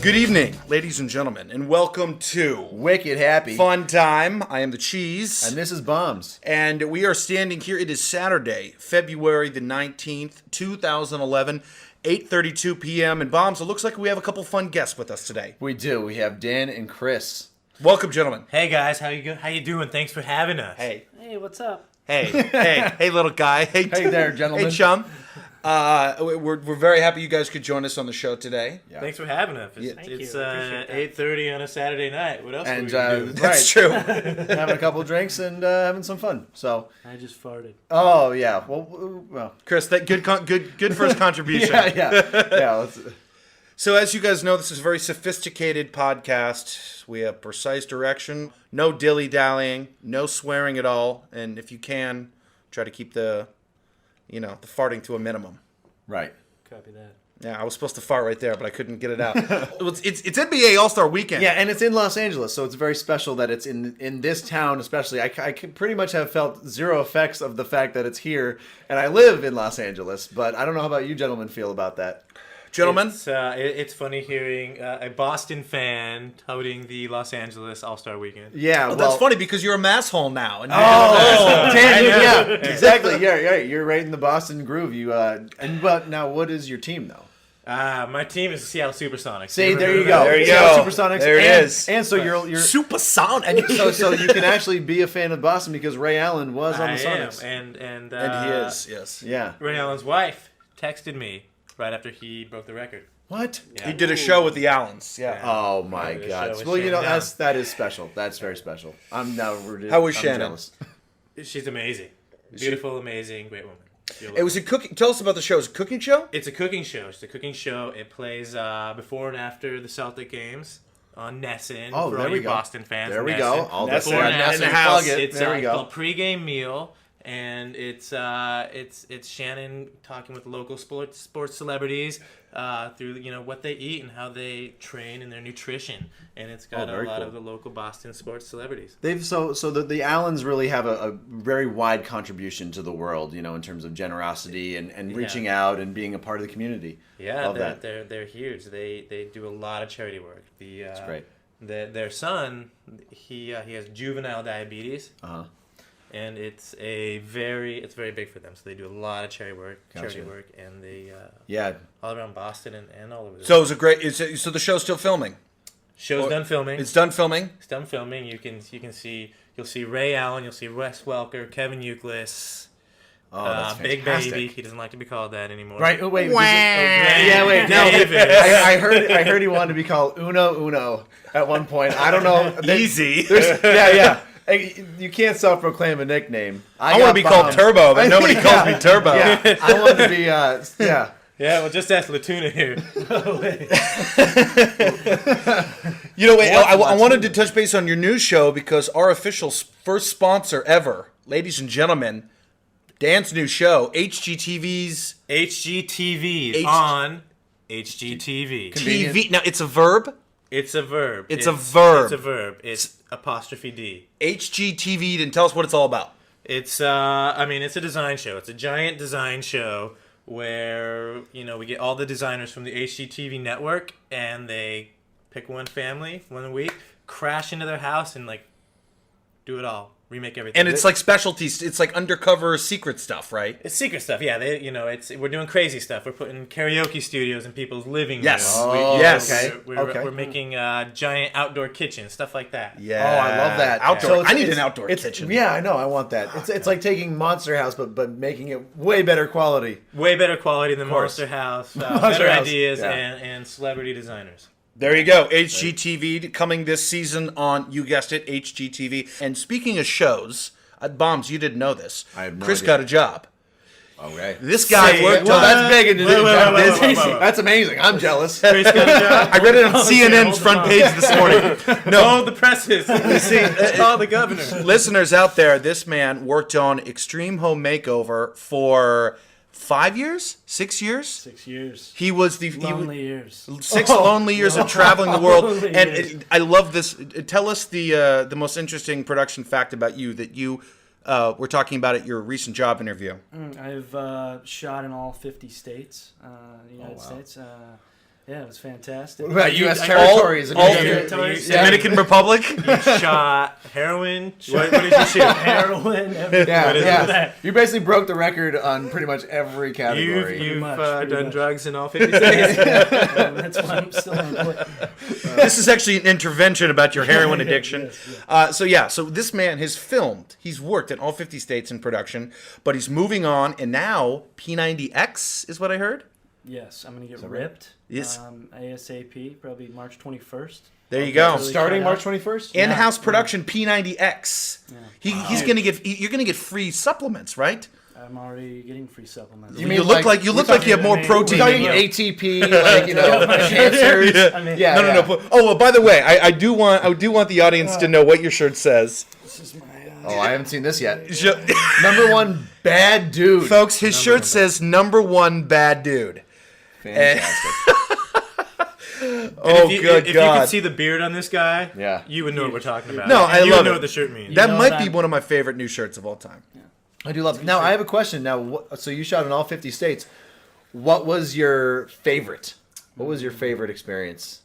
Good evening, ladies and gentlemen, and welcome to Wicked Happy Fun Time. I am the Cheese. And this is Bombs. And we are standing here. It is Saturday, February the 19th, 2011, 8:32 p.m. And Bombs, it looks like we have a couple fun guests with us today. We do. We have Dan and Chris. Welcome, gentlemen. Hey guys, how you doing? Thanks for having us. Hey, what's up? hey, little guy. Hey there, gentlemen. Hey, chum. We're very happy you guys could join us on the show today. Yeah. Thanks for having us. It's 8:30 on a Saturday night. What else? And are we do? That's true. Having a couple drinks and having some fun. So I just farted. Oh yeah. Well. Chris, that good first contribution. yeah. Let's. So as you guys know, this is a very sophisticated podcast. We have precise direction, no dilly-dallying, no swearing at all, and if you can, try to keep the farting to a minimum. Right. Copy that. Yeah, I was supposed to fart right there, but I couldn't get it out. It's NBA All-Star Weekend. Yeah, and it's in Los Angeles, so it's very special that it's in this town especially. I pretty much have felt zero effects of the fact that it's here, and I live in Los Angeles, but I don't know how about you gentlemen feel about that. Gentlemen? It's funny hearing a Boston fan touting the Los Angeles All-Star Weekend. Yeah, that's funny because you're a masshole now. And yeah, exactly. Yeah, you're right in the Boston groove. But now, what is your team though? My team is the Seattle Supersonics. See, there you go. There you Seattle go. Supersonics. There it is. And so you're Supersonic. so you can actually be a fan of Boston because Ray Allen was on the Sonics. And he is. Yes. Yeah. Ray Allen's wife texted me right after he broke the record. What? Yeah. He did a show with the Allens. Yeah. Oh my God. Well, that is special. That's very special. How was Shannon? Jealous. She's amazing. Beautiful, amazing, great woman. It was a cooking. Tell us about the show. It's a cooking show. It's a cooking show. It plays before and after the Celtic games on Nessun. Oh, for there all we you go. Boston fans. There we go. All Nessun. Nessun In the house. It's there we go. called Pre-Game Meal, and it's Shannon talking with local sports celebrities through what they eat and how they train and their nutrition, and it's got a lot of the local Boston sports celebrities. The Allens really have a very wide contribution to the world, in terms of generosity and reaching out and being a part of the community. Yeah, they're huge. They do a lot of charity work. That's great. Their son, he has juvenile diabetes. Uh-huh. And it's very big for them. So they do a lot of charity work, and they all around Boston and all over. So so the show's still filming. Done filming. It's done filming. It's done filming. You'll see Ray Allen. You'll see Wes Welker, Kevin Youkilis. Oh, that's Big fantastic. Baby. He doesn't like to be called that anymore. Right. Oh, wait. Wah. Wait. No. I heard he wanted to be called Uno at one point. I don't know. Easy. Yeah. You can't self-proclaim a nickname. I want to be called Turbo, but nobody calls me Turbo. Yeah, I want to be, yeah. Yeah, well, just ask Latuna here. I wanted to touch base on your news show because our official first sponsor ever, ladies and gentlemen, Dan's new show, HGTV's on HGTV. TV. Now, it's a verb? It's a verb. It's a verb. It's apostrophe D. HGTV, and tell us what it's all about. It's it's a design show. It's a giant design show where, we get all the designers from the HGTV network, and they pick one family, one week, crash into their house, and, do it all. Remake everything. And it's like specialties. It's like undercover secret stuff, right? It's secret stuff, yeah. We're doing crazy stuff. We're putting karaoke studios in people's living rooms. Yes. Okay. We're making giant outdoor kitchens, stuff like that. Yeah. Oh, I love that. Outdoor. So I need an outdoor kitchen. Yeah, I know. I want that. It's like taking Monster House, but making it way better quality. Way better quality than Monster House. Better House. ideas Yeah. and celebrity designers. There you go. HGTV coming this season on, you guessed it, HGTV. And speaking of shows, Bombs, you didn't know this. I have no Chris idea. got a job. Okay. This guy worked Well, on... that's big in the news. wait. That's amazing. I'm jealous. Chris got a job. I read it on CNN's front page this morning. No, the presses. Call the governor. Listeners out there, this man worked on Extreme Home Makeover for 5 years? 6 years? 6 years. He was the... Lonely years. 6 lonely years of traveling the world. Lonely And years. I love this. Tell us the most interesting production fact about you that you were talking about at your recent job interview. I've shot in all 50 states, the United States. Yeah, it was fantastic. What about U.S. all- territories? all territories? Yeah. Dominican Republic. You shot heroin. What did you shoot? Heroin, everything. Yeah, What is yeah. You basically broke the record on pretty much every category. You've Pretty done much. drugs in all 50 states. That's why I'm still on play. This is actually an intervention about your heroin addiction. Yes, So this man has filmed. He's worked in all 50 states in production, but he's moving on, and now P90X is what I heard. Yes, I'm going to get ripped. Yes. ASAP, probably March 21st. There you go. Really Starting try March out. 21st? In-house production P90X. Yeah. He's gonna get. You're gonna get free supplements, right? I'm already getting free supplements. You You mean look like you have more I mean, protein. We're in talking you. ATP, like, you know, cancers. Yeah. I mean, Yeah. No. Oh, well, by the way, I do want the audience to know what your shirt says. This is my. Oh, I haven't seen this yet. Sh- Number one bad dude. Folks, his shirt says "#1 bad dude." Fantastic. Oh, if good you God! could see the beard on this guy, Yeah. you would know what we're talking about. No, I you love would know it. what the shirt means. that know might be that- one of my favorite new shirts of all time. I do love it. Now, I have a question. Now, so you shot in all 50 states. What was your favorite? What was your favorite experience?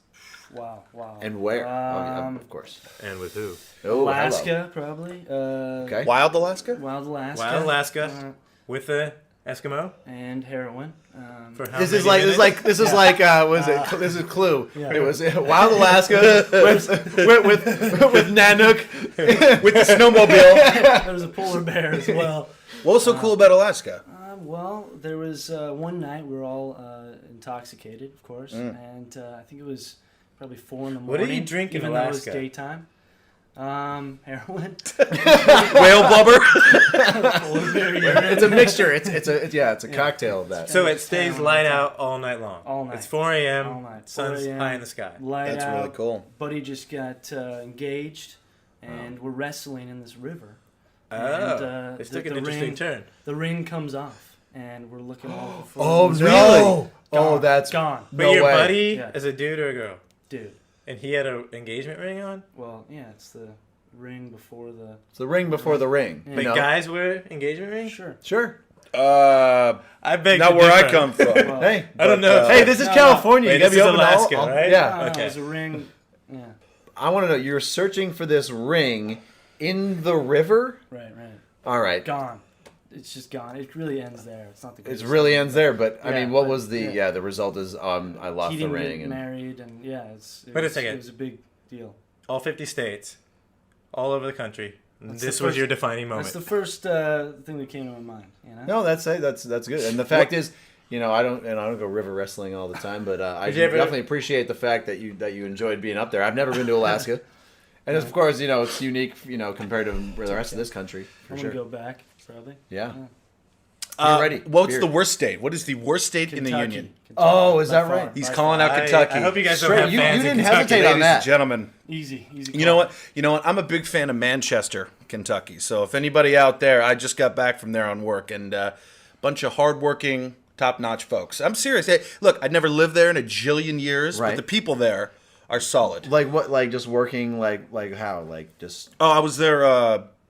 Wow. And where? Um, of course. And with who? Oh, Alaska, probably. Okay. Wild Alaska. Wild Alaska. Wild Alaska with the Eskimo. And heroin. For how This many is like minutes? this is like was it? This is Clue. Yeah. It was Wild Alaska with Nanook. With the snowmobile. There was a polar bear as well. What was so cool about Alaska? Well, there was one night we were all intoxicated, of course, and I think it was probably 4 in the morning. What do you drink in even though it was Alaska? daytime. Heroin. Whale blubber. Polar bear urine. It's a mixture. It's a cocktail of that. So it stays Town, light town. out all night long. All night. It's 4 a.m. All night. 4 Sun's a.m. high in the sky. Light That's out. really cool. Buddy just got engaged, and we're wrestling in this river. Oh, And, this took the an interesting ring- turn. The ring comes off, and we're looking all for Oh this- no! Really? Oh, that's gone, But no your way. buddy Yeah. is a dude or a girl? dude. And he had an engagement ring on? Well, yeah, it's the ring before the. It's the ring before the ring. Yeah. But You know? guys wear engagement rings? Sure. Sure. I beg Not to where I differ. come from. Well, Hey, I don't know. hey, this is No, California. Wait, You gotta this be is open to Alaska, all. right? Yeah. No, Okay. it was a ring. Yeah. I want to know. You're searching for this ring in the river. Right. All right. Gone. It's just gone. It really ends there. It's not the. It greatest really thing. ends there, but I Yeah, mean, what but- was the yeah. the result is I lost He the didn't ring get and married, and yeah, it Wait a was, second. It was a big deal. All 50 states, all over the country. That's This the was first- your defining That's moment. the first thing that came to my mind. You know. no, that's good. And the fact is, you know, I don't go river wrestling all the time, but I Did you ever- definitely appreciate the fact that you enjoyed being up there. I've never been to Alaska, and of course, you know, it's unique, you know, compared to the rest of this country for I'm sure. gonna go back probably. Yeah. You're ready. What's Beer. the worst state? What is the worst state in the Kentucky. union? Oh, is By that far, right? He's by calling far. out Kentucky. I hope you guys Straight- don't have you fans didn't in Kentucky. hesitate on Ladies that. and gentlemen. Easy. You know what? I'm a big fan of Manchester, Kentucky. So if anybody out there, I just got back from there on work, and a bunch of hardworking, top-notch folks. I'm serious. Hey, look, I'd never lived there in a jillion years, Right. but the people there are solid. Like what? Like just working? Like how? Like just Oh, I was there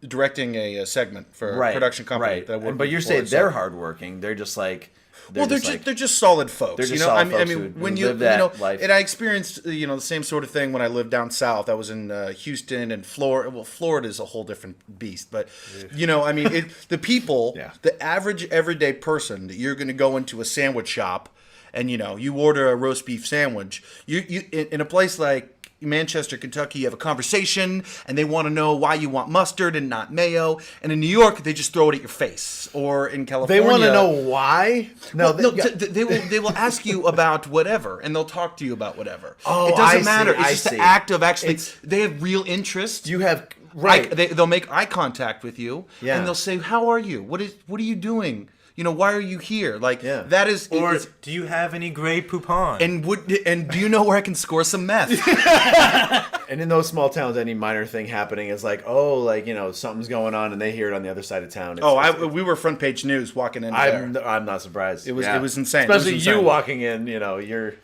directing a segment for a production company. right? That I worked But you're before, saying so- they're hardworking. They're just like. Well, they're like- just solid folks. They're just you know, solid I folks mean, who when live that life. and I experienced the same sort of thing when I lived down south. I was in Houston and Florida. Well, Florida is a whole different beast, but I mean, the people, Yeah. the average everyday person that you're going to go into a sandwich shop, and you order a roast beef sandwich. You in a place like Manchester, Kentucky, you have a conversation, and they want to know why you want mustard and not mayo. And in New York, they just throw it at your face. Or in They California, want to know why? no, yeah. they will ask you about whatever, and they'll talk to you about whatever. Oh, it doesn't I matter. see, It's I just see. the act of actually. It's- They have real interest. You have right. They'll make eye contact with you, Yeah. and they'll say, "How are you? What are you doing? Why are you here?" Like Yeah. that is. Or it's- do you have any gray poupon? and do you know where I can score some meth? And in those small towns, any minor thing happening is like, something's going on, and they hear it on the other side of town. We were front page news walking in there. I'm not surprised. It was Yeah. insane. It was Especially insane. you walking in. You're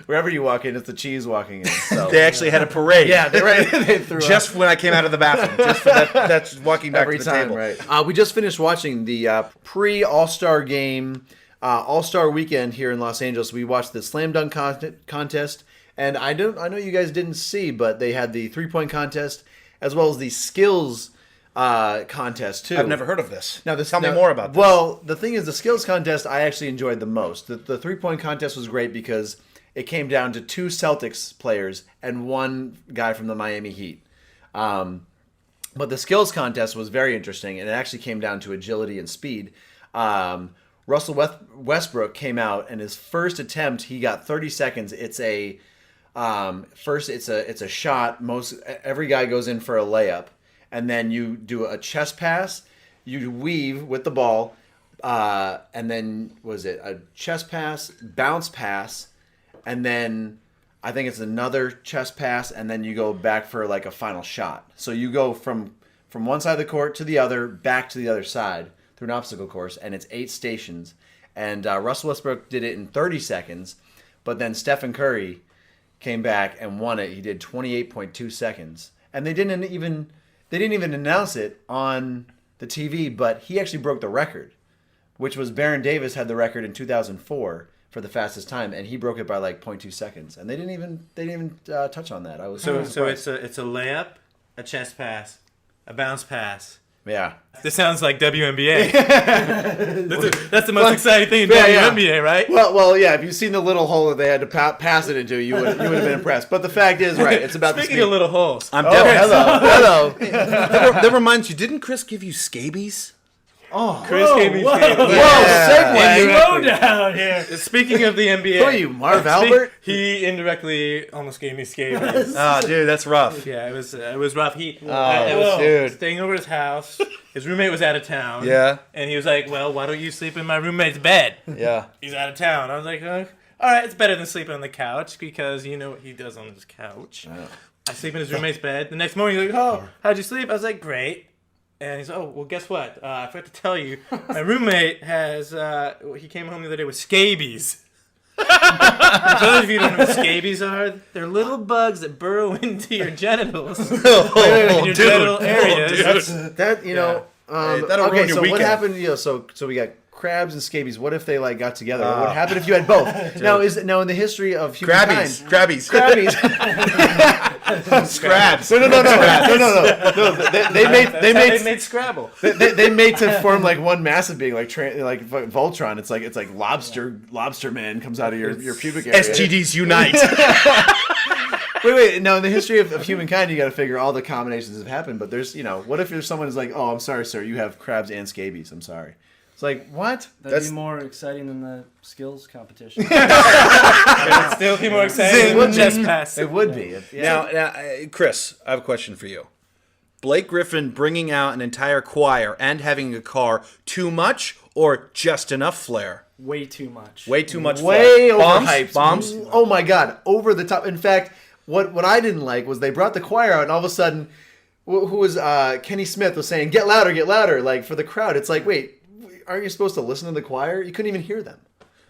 wherever you walk in, it's the cheese walking in. So. They actually had a parade. yeah, they're right. They threw up. Just when I came out of the bathroom, just for that. That's walking back every to the time, table. right? We just finished watching the pre All-Star game All-Star Weekend here in Los Angeles. We watched the slam dunk contest, and I know you guys didn't see, but they had the 3-point contest as well as the skills contest too. I've never heard of this. Now, Tell me more about this. Well, the thing is, the skills contest I actually enjoyed the most. The 3-point contest was great because it came down to 2 Celtics players and 1 guy from the Miami Heat. But the skills contest was very interesting, and it actually came down to agility and speed. Russell Westbrook came out, and his first attempt, he got 30 seconds. It's a shot. Every guy goes in for a layup, and then you do a chest pass. You weave with the ball, and then was it a chest pass, bounce pass, and then I think it's another chest pass, and then you go back for like a final shot. So you go from one side of the court to the other, back to the other side through an obstacle course, and it's 8 stations. And Russell Westbrook did it in 30 seconds, but then Stephen Curry came back and won it. He did 28.2 seconds, and they didn't even announce it on the TV, but he actually broke the record, which was Baron Davis had the record in 2004 for the fastest time, and he broke it by like 0.2 seconds, and they didn't even touch on that. I was So surprised. it's a layup, a chest pass, a bounce pass. Yeah. This sounds like WNBA. That's the most exciting thing in WNBA, right? Well, yeah. If you've seen the little hole that they had to pass it into, you would have been impressed. But the fact is, right? It's about Speaking the of little holes, I'm hello. that reminds you, didn't Chris give you scabies? Chris gave me scabies. Segue. Slow down here. Speaking of the NBA, Who are you, Marv Albert? He indirectly almost gave me scabies. Oh, dude, that's rough. Yeah, it was rough. I was dude. staying over his house. His roommate was out of town. Yeah. And he was like, "Well, why don't you sleep in my roommate's bed? Yeah. He's out of town." I was like, "All right, it's better than sleeping on the couch because you know what he does on his couch." Oh. I sleep in his roommate's bed. The next morning, he's like, "Oh, how'd you sleep?" I was like, "Great." And he's, "Oh, well, guess what? I forgot to tell you. My roommate has, he came home the other day with scabies." For those of you who don't know what scabies are, they're little bugs that burrow into your genitals. In your genital areas. That that'll okay. ruin your So what weekend. happened? So we got crabs and scabies. What if they like got together? What would happen if you had both? Now in the history of humankind, Crabbies. Scrabs. No. They They made made Scrabble. they made to form like one massive being like Voltron. It's like lobster man comes out of your pubic area. STDs unite. Wait. Now in the history of humankind, you got to figure all the combinations have happened. But there's what if there's someone who's like, oh, I'm sorry, sir, you have crabs and scabies. I'm sorry. It's like what? That'd be more exciting than the skills competition. It'd still be more exciting than chest pass. It would be. Now, Chris, I have a question for you. Blake Griffin bringing out an entire choir and having a car, too much or just enough flair? Way too much. Way too much Way flair. overhyped. Bombs? Oh my god, over the top. In fact, what I didn't like was they brought the choir out, and all of a sudden, who was Kenny Smith was saying, "Get louder!" Like for the crowd. It's like, wait, aren't you supposed to listen to the choir? You couldn't even hear them.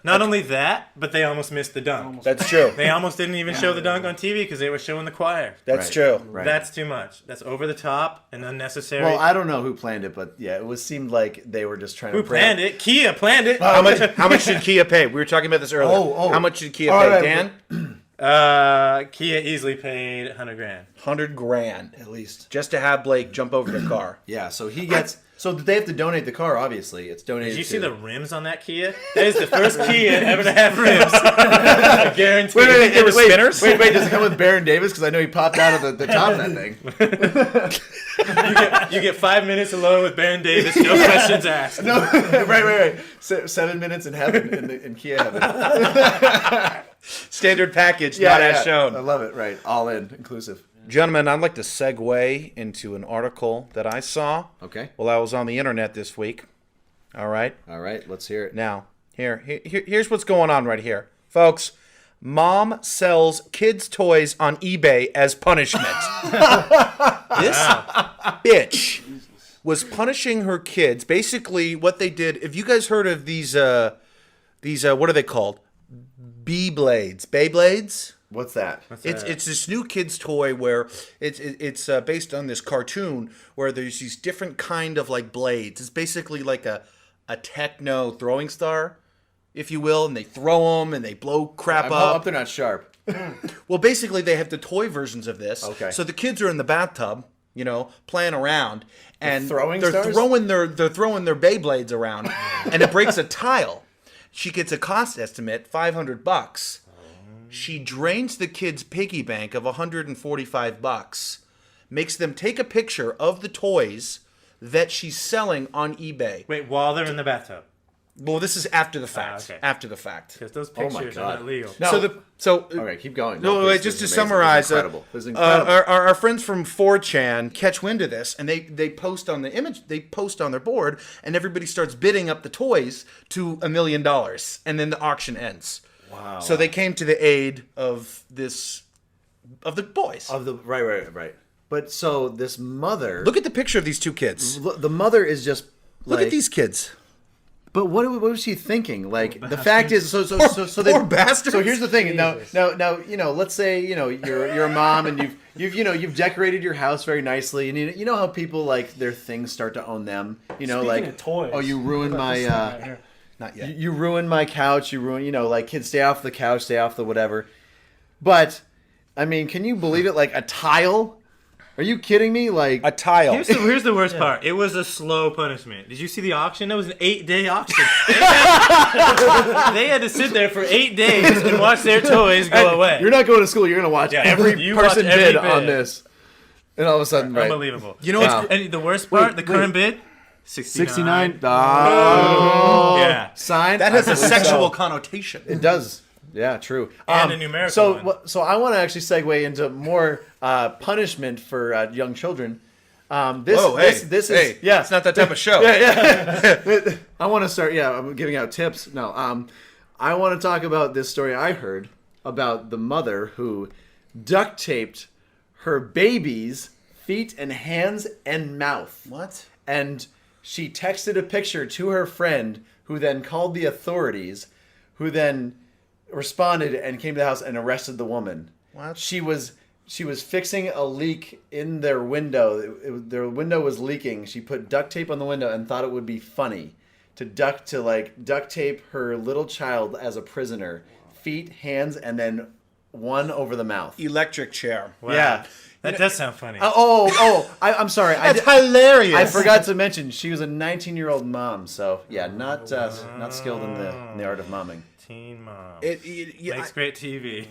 Not only that, but they almost missed the dunk. That's true. They almost didn't even show the dunk on TV because they were showing the choir. That's Right. true. Right. That's too much. That's over the top and unnecessary. Well, I don't know who planned it, but yeah, seemed like they were just trying Who to. planned it? Kia planned it. How much did Kia pay? We were talking about this earlier. Oh. How much did Kia All pay, right, Dan? Kia easily paid $100,000. $100,000 At least. just to have Blake jump over the car. Yeah, so he gets. So they have to donate the car. Obviously, it's donated. Did you to, see the rims on that Kia? That is the first Kia ever to have rims. I guarantee. Wait, There were spinners? Wait, does it come with Baron Davis? Because I know he popped out of the top of that thing. You get 5 minutes alone with Baron Davis, no questions asked. No, right. 7 minutes in heaven, in Kia heaven. Standard package, not as shown. I love it. Right, all in, inclusive. Gentlemen, I'd like to segue into an article that I saw Okay. while I was on the internet this week. All right? All right, let's hear it. Now, here's what's going on right here. Folks, mom sells kids' toys on eBay as punishment. This bitch was punishing her kids. Basically, what they did, if you guys heard of these what are they called? Beyblades? What's that? It's this new kids toy where it's based on this cartoon where there's these different kind of like blades. It's basically like a techno throwing star, if you will, and they throw them and they blow crap I up. hope they're not sharp. Well, basically, they have the toy versions of this. Okay. So the kids are in the bathtub, playing around, and throwing they're stars? throwing their Beyblades around, and it breaks a tile. She gets a cost estimate, $500. She drains the kids' piggy bank of $145, makes them take a picture of the toys that she's selling on eBay. Wait, while they're in the bathtub. Well, this is after the fact. okay. After the fact. Because those Oh my pictures are God. not legal. No. Okay, keep going. No, please, wait, this just to is amazing. summarize, This is incredible. This is incredible. our friends from 4chan catch wind of this, and they post on the image, they post on their board, and everybody starts bidding up the toys to $1 million, and then the auction ends. Wow. So they came to the aid of the boys. Of the right. But so this mother, Look at the picture of these two kids. the mother is just Look like, at these kids. But what was she thinking? Like the fact is, so they, Poor bastards. So here's the thing. Now, let's say you're a mom and you've decorated your house very nicely, and you know how people like their things start to own them. Speaking Like of toys, oh, you ruined what about this thing my right here? Not yet. you ruined my couch. You ruined like kids stay off the couch, stay off the whatever. But I mean, can you believe it? Like a tile. Are you kidding me? Like A tile. Here's the worst part. It was a slow punishment. Did you see the auction? It was an 8-day auction. They had to sit there for 8 days and watch their toys go away. you're not going to school. You're going to watch every you person watch every bid bid. on this, and all of a sudden, right? Unbelievable. You know Wow. what's And the worst part, Wait, the current wait. bid, 69. 69. Oh, Yeah. signed. that has I a believe sexual so. connotation. It does. Yeah, true. And a numerical so, one. So I want to actually segue into more punishment for young children. This is yeah. It's not that type of show. I want to start. Yeah, I'm giving out tips. No, I want to talk about this story I heard about the mother who duct taped her baby's feet and hands and mouth. What? And she texted a picture to her friend, who then called the authorities, who then responded and came to the house and arrested the woman. What? She was fixing a leak in their window. Their window was leaking. She put duct tape on the window and thought it would be funny to duct tape her little child as a prisoner, feet, hands, and then one over the mouth. Electric chair. Wow. Yeah. That does sound funny. I'm sorry. That's hilarious. I forgot to mention she was a 19-year-old mom, so yeah, not skilled in the art of momming. Teen mom. Yeah, Makes great TV.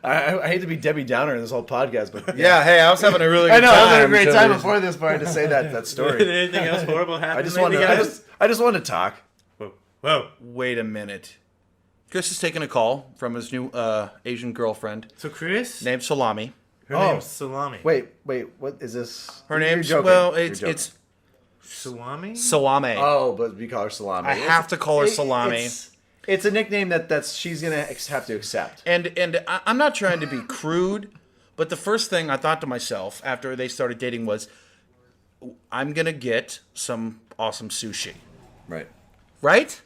I hate to be Debbie Downer in this whole podcast, but yeah, hey, I was having a really good I know time. I was having a great so time there's- before this, but I had to say that Did story. anything else horrible happen I just lately, wanted guys? I just wanted to talk. Whoa. Wait a minute. Chris is taking a call from his new Asian girlfriend So Chris, named Salami. her Oh. name's Salami. Wait, what is this? Her You're name's joking. well, You're it's joking. it's Salami? Salami. Oh, but we call her Salami. I have to call her Salami. It's a nickname that's she's gonna have to accept. And I'm not trying to be crude, but the first thing I thought to myself after they started dating was, I'm gonna get some awesome sushi, Right. right?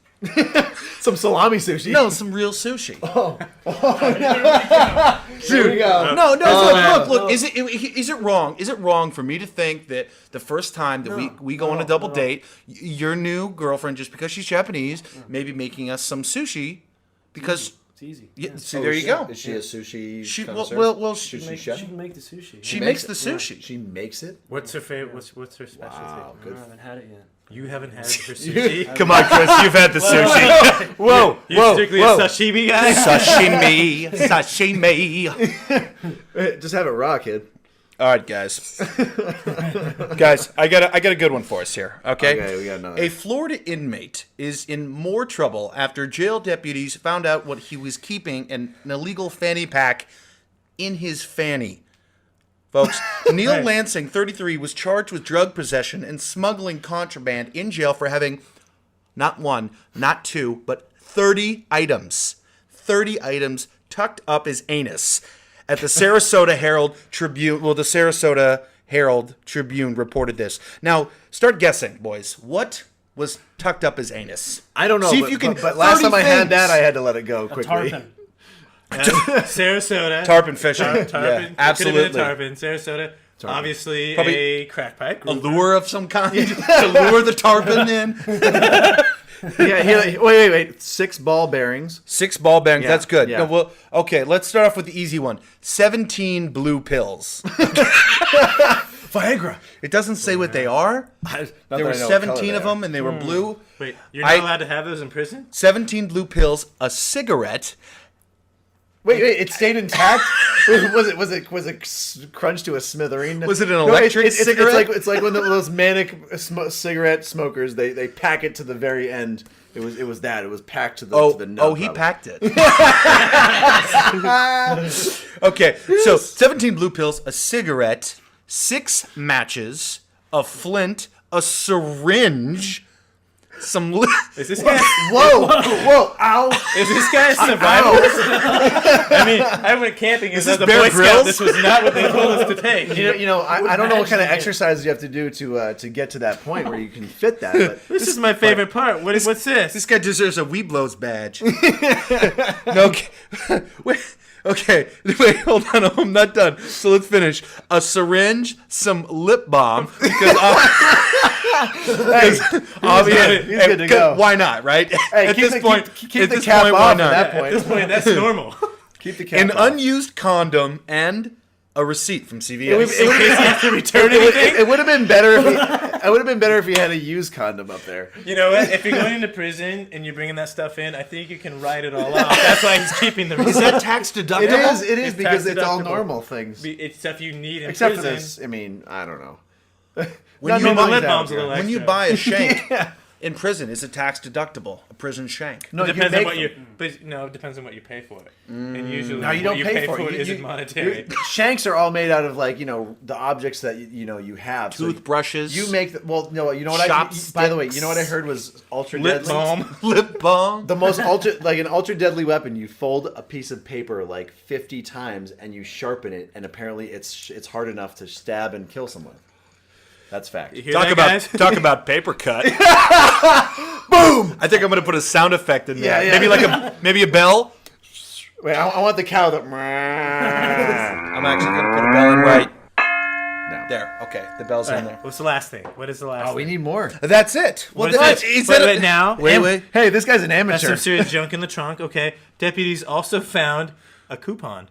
Some salami sushi. No, some real sushi. Here we go. No, look. Is it wrong? Is it wrong for me to think that the first time that we go on a double date, your new girlfriend, just because she's Japanese, may be making us some sushi, because It's easy. yeah, Yeah. see, there you go. Is she a sushi? She connoisseur? well, Sushi she, chef? She can make the sushi. she makes the sushi. She makes it. What's her favorite? What's her specialty? Wow, I good. haven't had it yet. You haven't had her sushi. Come on, Chris, you've had the sushi. Whoa, You're strictly a sashimi guy. Sashimi. Just have it raw, kid. All right, guys. Guys, I got a good one for us here. Okay. Okay, we got another. A Florida inmate is in more trouble after jail deputies found out what he was keeping an illegal fanny pack in his fanny. Folks, Neil Lansing, 33, was charged with drug possession and smuggling contraband in jail for having not one, not two, but 30 items. 30 items tucked up his anus. At the Sarasota Herald Tribune, the Sarasota Herald Tribune reported this. Now, start guessing, boys. What was tucked up his anus? I don't know. See but, if you can. But last 30 time I had things. that, I had to let it go A quickly. tarpon. Sarasota. Tarpon fishing. Tarpon. Yeah, It could have been absolutely. a tarpon. Sarasota. Obviously Probably a crack pipe. A lure of some kind to lure the tarpon in. Wait. 6 ball bearings. 6 ball bearings. Yeah, That's good. yeah. No, well, okay, let's start off with the easy one. 17 blue pills. Viagra. It doesn't say what they are. There were 17 of them, and they were blue. Wait, you're not allowed to have those in prison? 17 blue pills, a cigarette. Wait, it stayed intact? was it crunched to a smithereen? Was it an electric cigarette? It's like when those manic cigarette smokers, they pack it to the very end. It was that. It was packed to the nub. Oh, he packed it. Okay, so 17 blue pills, a cigarette, 6 matches, a flint, a syringe, some... Is this guy? Whoa! Ow! Is this guy a survivalist? I mean, I went camping as a Boy Bear Scout. Grylls? This was not what they told us to take. I don't know what kind of exercises you have to do to get to that point where you can fit that. But This is my favorite part. What's this? This guy deserves a Weeblos badge. No, okay, wait, hold on, I'm not done. So let's finish. A syringe, some lip balm, because obviously, he's good to go. Why not, right? Hey, at keep this point, the cap off at that point. At this point, that's normal. Keep the cap An off. unused condom and a receipt from CVS. In case you have to return anything. It would have been better if he had a used condom up there. You know what? If you're going into prison and you're bringing that stuff in, I think you can write it all off. That's why he's keeping the receipt. Is that tax deductible? It is It's because tax it's all deductible. normal things. It's stuff you need in Except for prison. this, I mean, I don't know. When you the buy- lip balm's a little When you extra. buy a shank in prison, is it tax deductible? A prison shank. No, It you depends on make what them. you. But no, it depends on what you pay for it. And usually, No, you what don't you pay for it it. isn't monetary. Shanks are all made out of the objects that you have. So Toothbrushes. you make you know what Chopsticks. by the way, you know what I heard was ultra Lip deadly? balm. lip balm. The most an ultra deadly weapon. You fold a piece of paper like 50 times and you sharpen it, and apparently it's hard enough to stab and kill someone. That's fact. You hear that, guys? Talk about paper cut. Boom! I think I'm gonna put a sound effect in there. Yeah. Maybe a bell. Wait, I want the cow that. I'm actually gonna put a bell in right No. there. Okay, the bell's in there. What's the last thing? What is the last Oh, thing? we need more. That's it. Well, What is that's it? Wait, now. Wait. Hey, this guy's an That's amateur. some serious junk in the trunk. Okay. Deputies also found a coupon.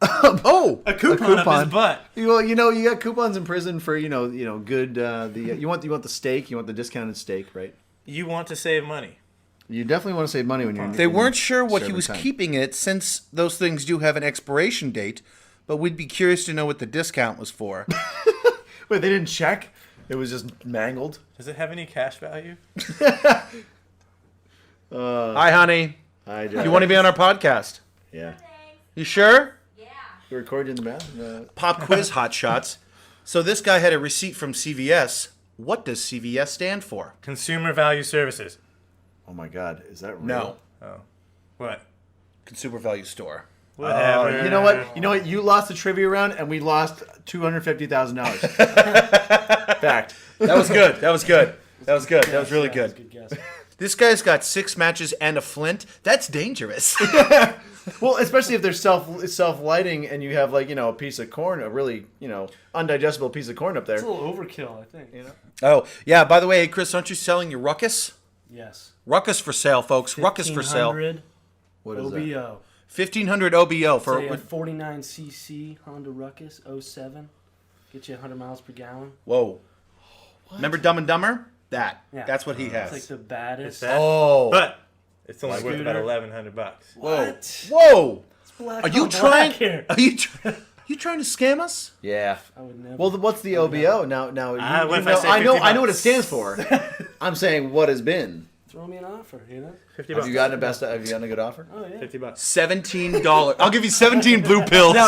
Oh, A coupon up his butt. Well, you got coupons in prison for good. You want the steak. You want the discounted steak, right? You want to save money. You definitely want to save money when you're. they weren't sure what he serving was time. keeping it, since those things do have an expiration date. But we'd be curious to know what the discount was for. Wait, they didn't check. It was just mangled. Does it have any cash value? Hi, honey. You want to be on our podcast? Yeah. You sure? You record in the bathroom. Pop quiz hot shots. So this guy had a receipt from CVS. What does CVS stand for? Consumer Value Services. Oh my God, is that real? No. What? Consumer Value Store. Whatever. You know what? You lost the trivia round, and we lost $250,000. Fact. That was good. That was good. That was good. That was really good. Good guess. This guy's got 6 matches and a flint. That's dangerous. Well, especially if they're self lighting, and you have a piece of corn, a really undigestible piece of corn up It's there. a little overkill, I think. Oh, yeah. By the way, hey, Chris, aren't you selling your Ruckus? Yes. Ruckus for sale, folks. Ruckus for sale. 1500 What is that? OBO. 1500 OBO It's for a 49cc Honda Ruckus 07. Get you 100 miles per gallon. Whoa. Remember Dumb and Dumber? Yeah. That's what he It's has. like the baddest. It's that. Oh. But it's only worth about Scooter. $1,100. What? Whoa. It's black Are you on trying? black here. Are you trying to scam us? Yeah. I would never. Well, what's the OBO? Now, what if I say I know 50 what it bucks? stands for. I'm saying what has been. Throw me an offer, you know? 50 Have bucks. you gotten a good offer? Oh, yeah. 50 bucks. $17. I'll give you 17 blue pills. No,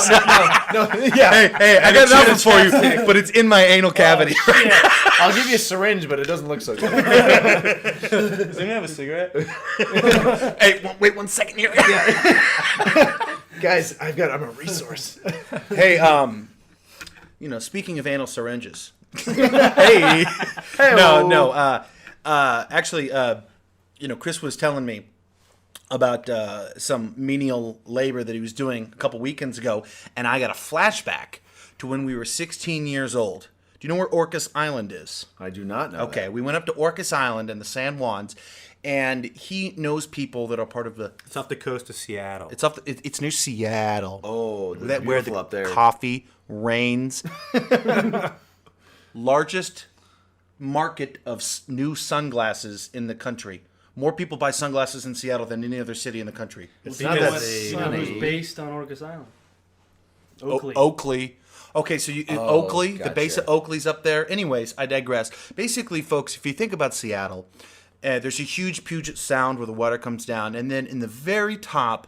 yeah. Hey, I got an offer for you, but it's in my anal cavity. I'll give you a syringe, but it doesn't look so good. Does anyone have a cigarette? Hey, wait 1 second here. Guys, I'm a resource. Hey, speaking of anal syringes. Hey. No. Actually, Chris was telling me about some menial labor that he was doing a couple weekends ago, and I got a flashback to when we were 16 years old. Do you know where Orcas Island is? I do not know. Okay, we went up to Orcas Island and the San Juans, and he knows people that are part of the. It's off the coast of Seattle. It's near Seattle. Oh, That where the up there. coffee reigns. Largest market of new sunglasses in the country. More people buy sunglasses in Seattle than any other city in the country. It's Because not that it was sunny. based on Orcas Island. Oakley. Oakley. Okay, so Oakley, the base of gotcha. Oakley's up there. Anyways, I digress. Basically, folks, if you think about Seattle, there's a huge Puget Sound where the water comes down, and then in the very top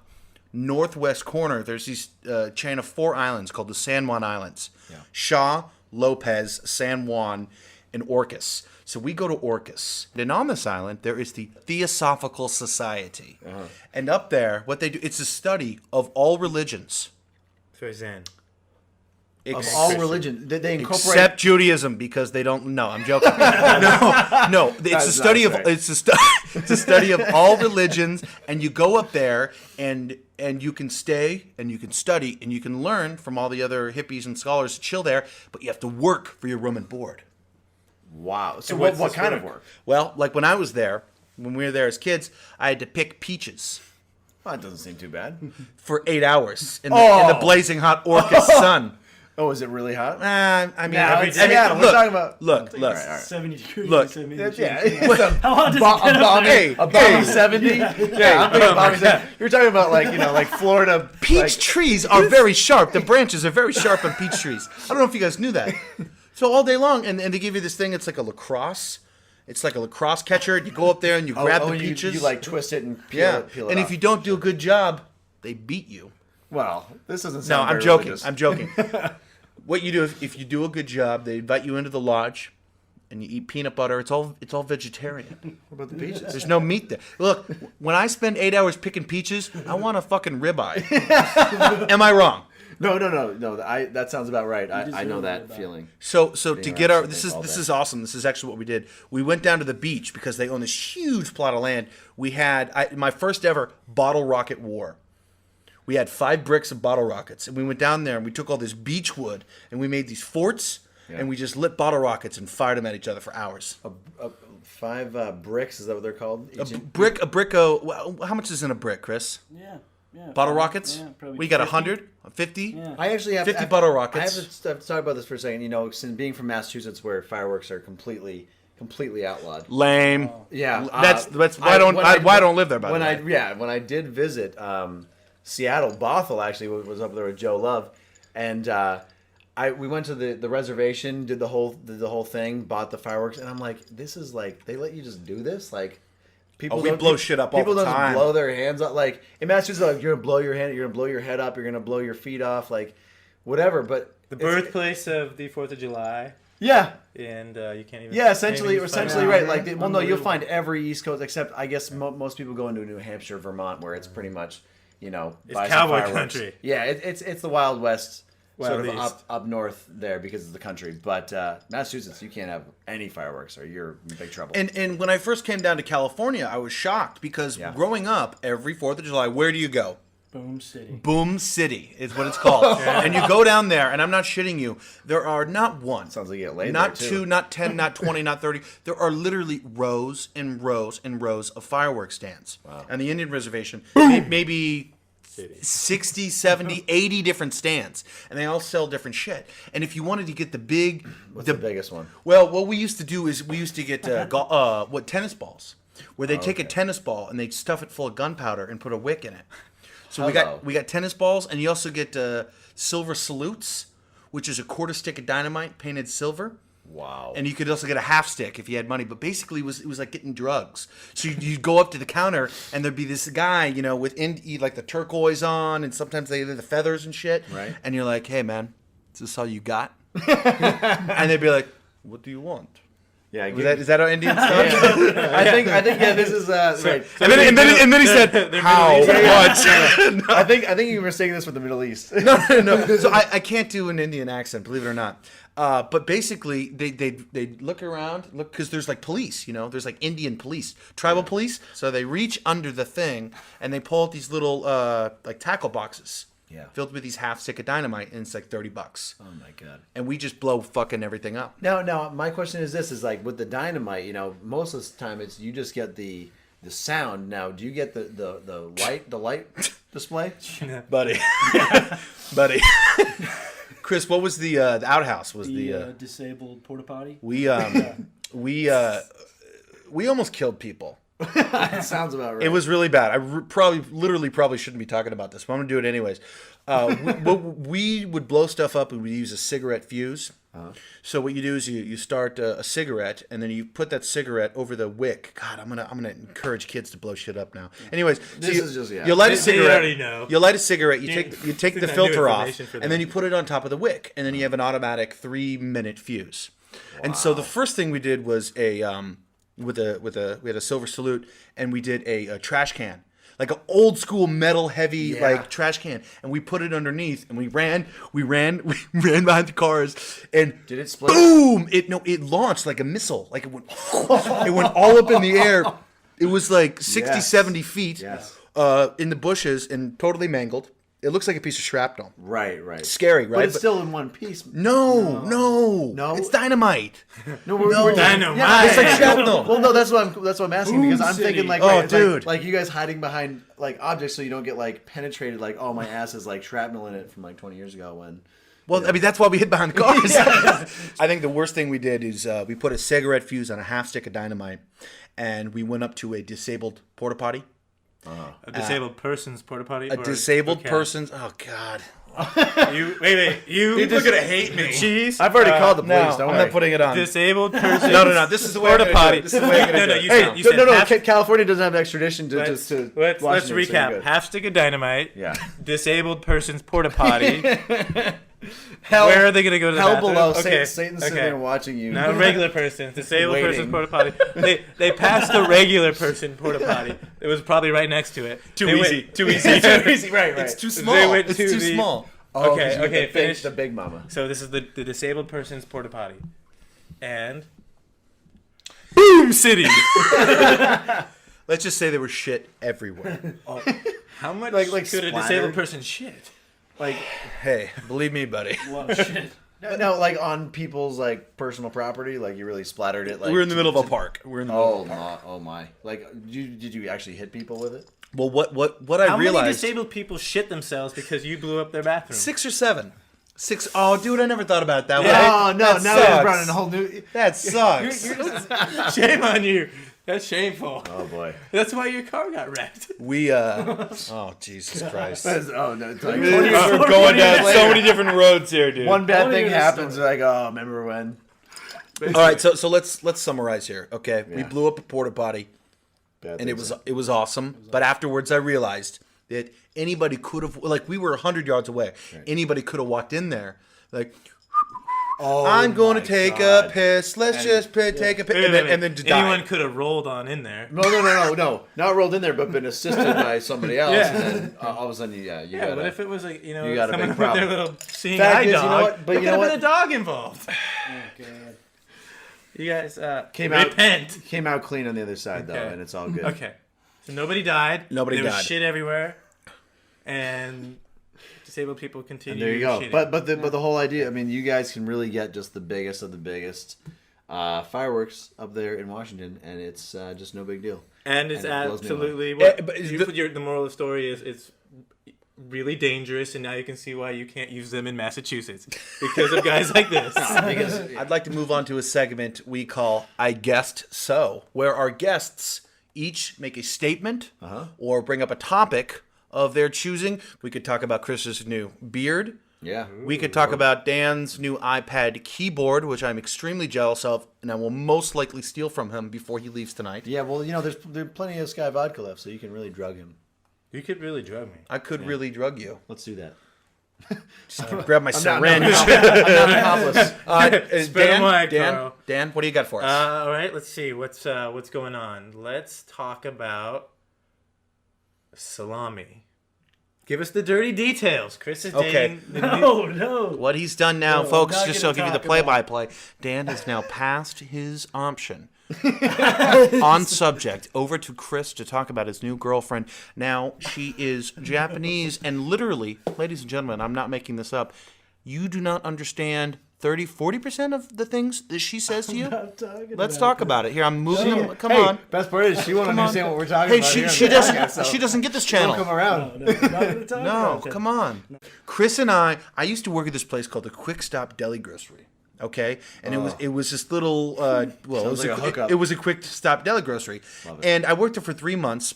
northwest corner, there's these chain of 4 islands called the San Juan Islands. Yeah. Shaw, Lopez, San Juan, and Orcas. So we go to Orcas. And on this island, there is the Theosophical Society. And up there, what they do, it's a study of all religions. It's very zen. Of all religion, did they incorporate? Except Judaism, because they don't. No, I'm joking. no. It's That's a study not of fair. it's a study of all religions, and you go up there and you can stay and you can study and you can learn from all the other hippies and scholars to chill there, but you have to work for your room and board. Wow. So And what what's this kind of work? work? Well, like when I was there, when we were there as kids, I had to pick peaches Well, that doesn't seem too bad. for 8 hours in the blazing hot Orcas sun. Oh, is it really hot? I mean, Yeah, every- it's Seattle. We're look, talking about. look. All right. 70 degrees. Look. 70 Yeah, degrees. yeah. How hot does A it get up there? bomb 70? Yeah, I'm thinking bomb 70. You're talking about like Florida. Peach like, trees are very sharp. The branches are very sharp on peach trees. I don't know if you guys knew that. So all day long, and they give you this thing. It's like a lacrosse. It's like a lacrosse catcher. You go up there and you grab the you, peaches. you like twist it and peel yeah. it, peel it And off. if you don't do a good job, they beat you. Well, this doesn't No, sound I'm very joking. religious. I'm joking. What you do if you do a good job, they invite you into the lodge, and you eat peanut butter. It's all vegetarian. What about the peaches? There's no meat there. Look, when I spend 8 hours picking peaches, I want a fucking ribeye. Am I wrong? No. That sounds about right. I deserve know it that about- feeling. So to Being get around our this something is all this day. is awesome. This is actually what we did. We went down to the beach because they own this huge plot of land. We had my first ever bottle rocket war. We had 5 bricks of bottle rockets, and we went down there and we took all this beech wood and we made these forts, and we just lit bottle rockets and fired them at each other for hours. 5 bricks, is that what they're called? A brick. Well, how much is in a brick, Chris? Yeah. Bottle probably- rockets? Yeah, probably We got 50. 100, 50. Yeah. I actually have 50 bottle rockets. I have to talk about this for a second. You know, since being from Massachusetts, where fireworks are completely outlawed. Lame. Yeah, That's why I don't live there. By the way. When I did visit Seattle, Bothell actually was up there with Joe Love, and we went to the reservation, did the whole thing, bought the fireworks, and I'm like, this is like they let you just do this, like. People we don't- blow shit up all People the don't time. just blow their hands up. Like in Massachusetts, like you're gonna blow your hand, you're gonna blow your head up, you're gonna blow your feet off, like whatever. But The it's- birthplace of the 4th of July, yeah, and you can't even. yeah, essentially, can't even find essentially out. right. Like, well, no, you'll Unbelievable. find every East Coast except I guess most people go into New Hampshire, Vermont, where it's pretty much, buy some cowboy fireworks. country. Yeah, it's the Wild West, Wild sort of East. up north there because of the country. But Massachusetts, you can't have any fireworks or you're in big trouble. And when I first came down to California, I was shocked because Yeah. growing up, every 4th of July, where do you go? Boom City. Boom City is what it's called. And you go down there, and I'm not shitting you, there are not one, Sounds like you get laid not there, too. 2, not 10, not 20, not 30. There are literally rows and rows and rows of fireworks stands. Wow. And the Indian reservation, maybe 60, 70, 80 different stands. And they all sell different shit. And if you wanted to get the big... What's the biggest one? Well, what we used to do is we used to get tennis balls, where they take a okay. tennis ball and they stuff it full of gunpowder and put a wick in it. So Hello. we got tennis balls, and you also get silver salutes, which is a quarter stick of dynamite painted silver. Wow. And you could also get a half stick if you had money. But basically, it was like getting drugs. So you'd go up to the counter, and there'd be this guy, with like the turquoise on, and sometimes they had the feathers and shit. Right. And you're like, hey, man, is this all you got? And they'd be like, what do you want? yeah, Is that our Indian stuff? I think yeah, this is right. And then he said, how much? I think you were saying this for the Middle East. No. So I can't do an Indian accent, believe it or not. But basically, they look around, because there's like police, there's like Indian police, tribal police. So they reach under the thing and they pull out these little like tackle boxes. Yeah. filled with these half stick of dynamite, and it's like $30. Oh my god. And we just blow fucking everything up. Now, my question is this: is like with the dynamite, you know, most of the time it's you just get the sound. Now, do you get the light display? Buddy. Buddy. Chris, what was the outhouse? Was The disabled porta potty. we almost killed people. That sounds about right. It was really bad. I probably shouldn't be talking about this, but I'm gonna do it anyways. We would blow stuff up and we use a cigarette fuse. So what you do is you start a cigarette and then you put that cigarette over the wick. God, I'm gonna encourage kids to blow shit up now. Anyways, This is just- yeah. you light a They cigarette. already know. You light a cigarette. You take the Not new filter off, information for and them. then you put it on top of the wick, and then you have an automatic 3-minute fuse. And so the first thing we did was we had a silver salute, and we did a trash can. Like an old school metal heavy like trash can, and we put it underneath, and we ran behind the cars, and Did it split? boom! It launched like a missile, like it went all up in the air. It was like 60, Yes. 70 feet Yes. in the bushes and totally mangled. It looks like a piece of shrapnel. Right. Scary, right? But it's still in one piece. No, it's dynamite. No, we're Dynamite. Yeah, It's like shrapnel. Well, no, that's what I'm asking because I'm City. thinking like, Oh, right, dude. like you guys hiding behind like objects so you don't get like penetrated. Like, oh, my ass is like shrapnel in it from like 20 years ago when. Well, I mean, that's why we hid behind the cars. I think the worst thing we did is we put a cigarette fuse on a half stick of dynamite, and we went up to a disabled porta potty. A disabled person's porta potty. A disabled person's. Oh God. You wait. You're gonna hate me. Cheese. I've already called the police. No, don't I'm worry. not putting it on. Disabled person. No. This is the way I'm Porta gonna do potty. it. This is the way I'm gonna do it. You Hey, said, you said no. half- California doesn't have extradition to Let's, to let's Washington, so you're recap. good. Half stick of dynamite. Yeah. Disabled person's porta potty. Hell, Where are they gonna go to the hell bathroom? below. Okay. Satan's sitting there watching you. Not a regular person. Disabled Waiting. person's porta potty. They passed the regular person porta potty. It was probably right next to it. Too They easy. went- Too easy. Too easy. Right. It's too They small. went It's to too the- small. Oh, Okay, 'cause you okay, get finish. the big mama. So this is the disabled person's porta potty, and boom city. Let's just say there was shit everywhere. How much Like could a splattered? disabled person shit? Like Hey, believe me, buddy. A lot of shit. no, like on people's like personal property. Like you really splattered it. Like We're in the middle of a park. We're in the middle of a park. Oh my! Like, did you actually hit people with it? Well, what I How many realized. disabled people shit themselves because you blew up their bathroom? 6 or 7. 6. Oh, dude, I never thought about it that way. Oh no! That Now you brought sucks. in a whole new. That sucks. Shame on you. That's shameful. Oh boy! That's why your car got wrecked. We oh Jesus Christ. Oh no! It's like, We're going down so many different roads here, dude. one bad I wanna thing hear this happens. story. Like, oh, remember when? All right, so let's summarize here. Okay, we Yeah. blew up a porta potty, Bad and it things was awesome. But afterwards, I realized that anybody could have, like, we were 100 yards away. Anybody could have walked in there, like, Oh, I'm going my to take God. a piss. Let's just take a piss, and then just anyone die. could have rolled on in there. No! Not rolled in there, but been assisted by somebody else. Yeah. And then all of a sudden, you Yeah, gotta. what if it was like you got a someone big with their problem. little seeing Fact eye is, you know dog? what? But There you know could what? have been a dog involved. Oh, God. You guys Came out- repent. Came out clean on the other side though, Okay. and it's all good. Okay, so nobody died. Nobody there was died. shit everywhere, and disabled people continue. And there you go. shitting. But the whole idea. I mean, you guys can really get just the biggest of the biggest fireworks up there in Washington, and it's just no big deal. And it's And it blows me absolutely but what the moral of the story is. It's really dangerous, and now you can see why you can't use them in Massachusetts because of guys like this. Because I'd like to move on to a segment we call I Guessed So, where our guests each make a statement or bring up a topic of their choosing. We could talk about Chris's new beard. yeah, We could talk about Dan's new iPad keyboard, which I'm extremely jealous of, and I will most likely steal from him before he leaves tonight. yeah. Well, you know, there's plenty of Sky vodka left, so you can really drug him. You could really drug me. I could really drug you. Let's do that. Grab my syringe. I'm not an accomplice. Spread 'em wide, Carl. Dan, what do you got for us? All right, let's see what's going on. Let's talk about salami. Give us the dirty details. Chris is Okay. dating the new... No. What he's done now, No, folks, I'm not just so I'll gonna give you the talk about play-by-play. Dan has now passed his option on subject over to Chris to talk about his new girlfriend. Now, she is Japanese, and literally, ladies and gentlemen, I'm not making this up, you do not understand 40% of the things that she says to you. Let's talk about it. Here, I'm moving them. Come on. Best part is she won't understand what we're talking Hey, about. she, here on she the doesn't podcast, so she doesn't get this don't channel. come around. No, we're not gonna talk No, about that. come on. Chris and I used to work at this place called the Quick Stop Deli Grocery. Okay, and it was this little it was like a hookup. it was a Quick Stop Deli Grocery, and I worked there for 3 months,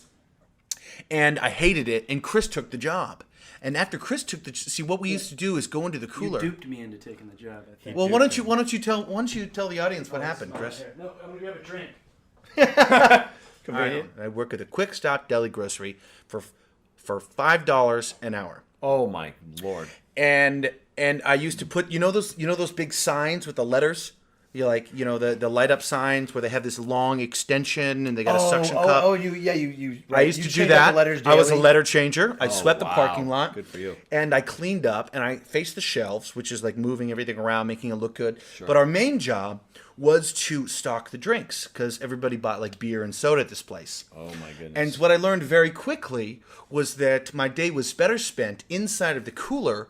and I hated it. And Chris took the job, and after Chris took the what we used to do is go into the You cooler. duped me into taking the job, I think. Well, why don't you tell the audience what happened, Chris? Here. No, I'm gonna grab a drink. I work at the Quick Stop Deli Grocery for $5 an hour. Oh my lord. And I used to put those big signs with the letters. The light up signs where they have this long extension and they got a suction cup. You. I used to do change out that. the letters I was a daily? letter changer. I swept the wow. parking lot. Good for you. And I cleaned up and I faced the shelves, which is like moving everything around, making it look good. But our main job was to stock the drinks because everybody bought like beer and soda at this place. Oh my goodness. And what I learned very quickly was that my day was better spent inside of the cooler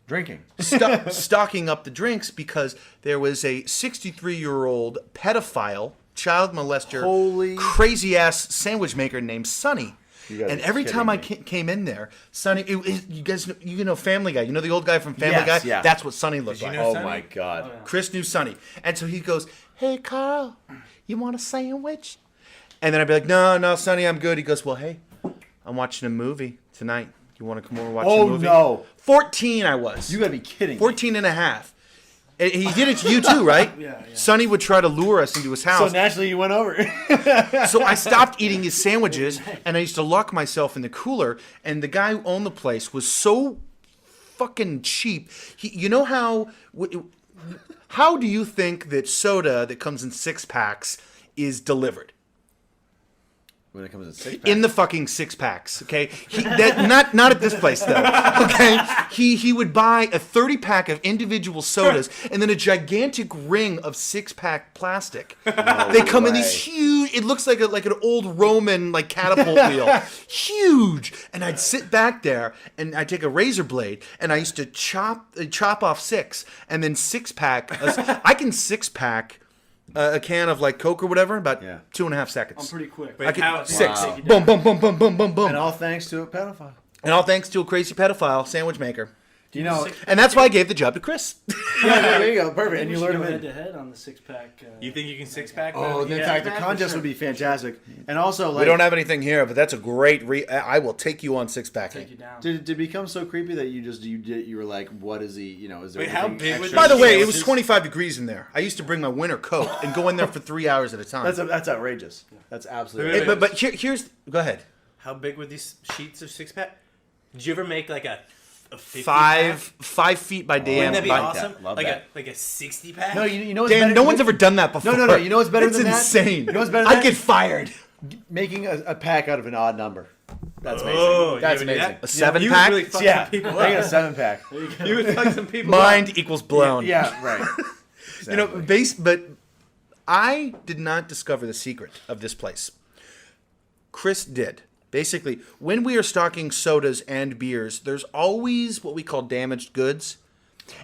Drinking. stocking up the drinks because there was a 63-year-old pedophile, child molester, Holy- crazy ass sandwich maker named Sonny. You gotta And be every kidding time I me. came in there, Sonny, you guys know Family Guy. You know the old guy from Family Yes, Guy? yeah. That's what Sonny looked you like. know Oh Sonny? my god. Oh, yeah. Chris knew Sonny. And so he goes, "Hey, Carl, you want a sandwich?" And then I'd be like, No, Sonny, I'm good. He goes, "Well, hey, I'm watching a movie tonight. You want to come over and watch a Oh movie?" no. 14 I was. You gotta be kidding. 14 and a half. And he did it to you too, right? Yeah. Sonny would try to lure us into his So house. naturally you went over. So I stopped eating his sandwiches and I used to lock myself in the cooler. And the guy who owned the place was so fucking cheap. You know how do you think that soda that comes in 6-packs is delivered? When it comes to 6-pack. In the fucking 6-packs, okay? Not at this place though, okay? He would buy a 30-pack of individual sodas and then a gigantic ring of 6-pack plastic. They come in these huge. It looks like an old Roman like catapult wheel, huge. And I'd sit back there and I'd take a razor blade and I used to chop off 6 and then 6-pack. I can 6-pack. A can of like Coke or whatever in about 2.5 seconds. I'm pretty quick. Wait, how- 6. Wow. Boom, boom, boom, boom, boom, boom, boom. And all thanks to a pedophile. And all thanks to a crazy pedophile sandwich maker. Do you know? And that's why I gave the job to Chris. Yeah, there you go. Perfect. And you learned head him to in. head on the 6-pack. You think you can 6-pack? Oh, in fact, the contest would be fantastic. And also, like, We don't have anything here, but that's a great. I will take you on 6-pack. Take you down. did it become so creepy that you were like, what is he? You know, is there? Wait, how anything big would extra? By the way, it Yeah, was it's- 25 degrees in there. I used to bring my winter coat and go in there for 3 hours at a time. That's outrageous. That's absolutely. Wait, outrageous. But here's. Go ahead. How big were these sheets of 6-pack? Did you ever make like a 50 5 feet by Wouldn't Dan. that be by- awesome? Love like that. a 60-pack? No, you know what's Dan, better? no one's ever done that before. No. You know what's better It's than that? insane. You know what's better than I that? get fired. Making a pack out of an odd number. That's amazing. Oh, That's you would do amazing. A 7-pack. You would really fuck Yeah, some people making a up. 7-pack. You would fuck some people up. Mind equals blown. Yeah, right. You know, but I did not discover the secret of this place. Chris did. Basically, when we are stocking sodas and beers, there's always what we call damaged goods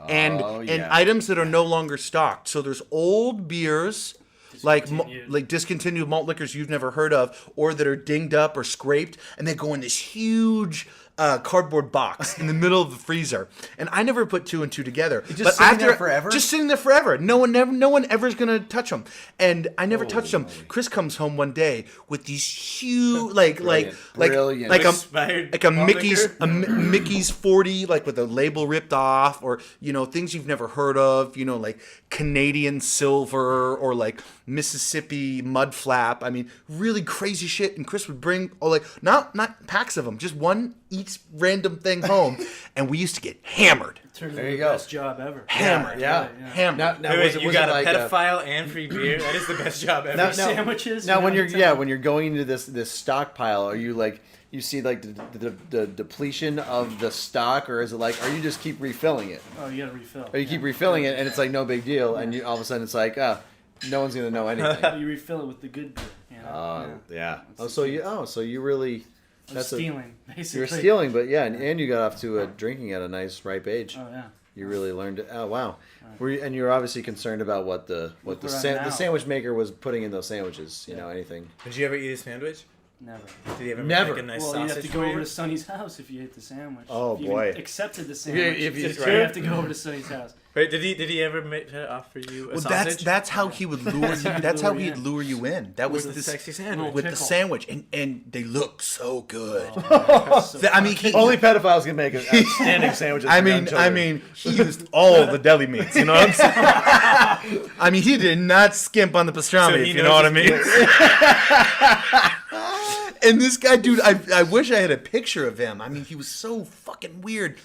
and yeah. items that are no longer stocked. So there's old beers like Discontinued. discontinued malt liquors you've never heard of or that are dinged up or scraped and they go in this huge cardboard box in the middle of the freezer, and I never put 2 and 2 together. Just sitting there forever? Just sitting there forever. No one ever is gonna touch them, and I never touched them. Chris comes home one day with these huge, Brilliant. like Expired a malt Mickey's liquor? Mickey's 40, like with the label ripped off, or things you've never heard of. Like Canadian silver or like Mississippi mud flap. I mean, really crazy shit. And Chris would bring not packs of them, just one each random thing home, and we used to get hammered. Turned There into you the go. best job ever. Hammered. Yeah. Hammered. Now, Wait, was it you got a like pedophile and free beer? That is the best job ever. No, no. Sandwiches. Now, you when know, when you're going into this stockpile, are you like you see like the depletion of the stock, or is it like are you just keep refilling it? Oh, you gotta refill. Or you keep refilling it, and it's like no big deal, and you all of a sudden it's like no one's gonna know anything. You refill it with the good beer. You know? Yeah. That's So the you really I'm stealing, basically. you're stealing, but yeah, and you got off to drinking at a nice ripe age. Oh yeah. You really learned it. Oh wow. And you're obviously concerned about what the where I'm the now. sandwich maker was putting in those sandwiches. You know anything? Did you ever eat a sandwich? Never. Did he ever Never. make a nice Well, you sausage have to for go you? over to Sonny's house if you ate the sandwich. Oh, if you boy. even accepted the sandwich. if you- you right. have to go over to Sonny's house. Wait, did he ever offer you a Well, sausage? that's how he would lure you. That's how he'd in. lure you in. That was With the this sexy sandwich. with the Pickle. sandwich, and they look so good. So I mean, he, Only pedophiles can make outstanding sandwiches. I for young mean, children. he used all the deli meats. You know what I'm saying? I mean, he did not skimp on the pastrami. So If he you know what I knows mean. And this guy, dude, I wish I had a picture of him. I mean, he was so fucking weird.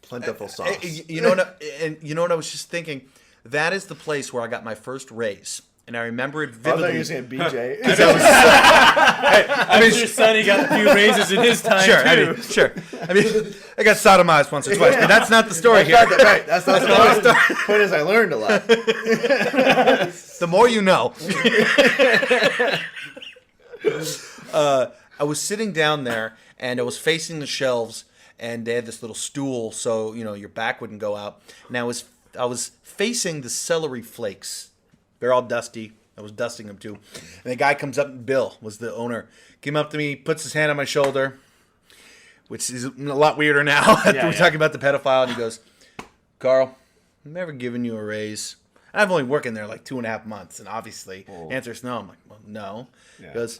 plentiful sauce. You know what? And you know what I was just thinking? That is the place where I got my first raise, and I remember it I thought vividly. you were saying BJ. I'm sure Sonny got a few raises in his time Sure, too. I mean, I got sodomized once or twice, but that's not the story here. Right. That's not the point. Is I learned a lot. The more you know. I was sitting down there, and I was facing the shelves, and they had this little stool, so your back wouldn't go out. And I was facing the celery flakes. They're all dusty. I was dusting them too. And the guy comes up, Bill was the owner, came up to me, puts his hand on my shoulder, which is a lot weirder now after we're talking about the pedophile, and he goes, "Carl, I've never given you a raise. I've only working there like 2.5 months, and obviously, answer is no." I'm like, "Well, no." Yeah. He goes,